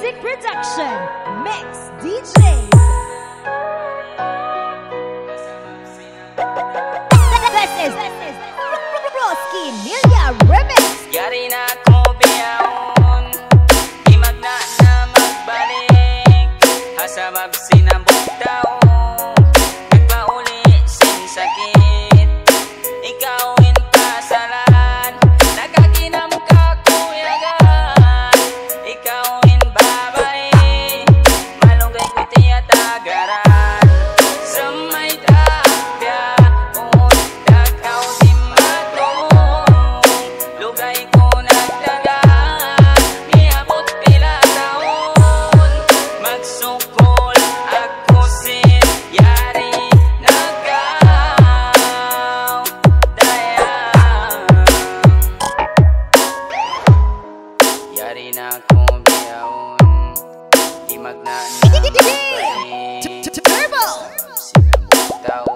Music Production, Mix DJ. This is Broski Nilia Remix. Yari na ako biyahon, di magna na magbalik. Asa mabsinambok tao, nagpauli sin sakit. Ikawin pasalan, nakaginam ka kuyagan. Ikawin babay, malunggay ko tiyatagaran. Sa may tapya, dakaw di matong. Lugay ko nagdagan, niabot pila taon. Magsukol ako sin, yari nagaw dayan. Yari na akong biyahon, di magna na magbalik. Turbo. Sinabot tao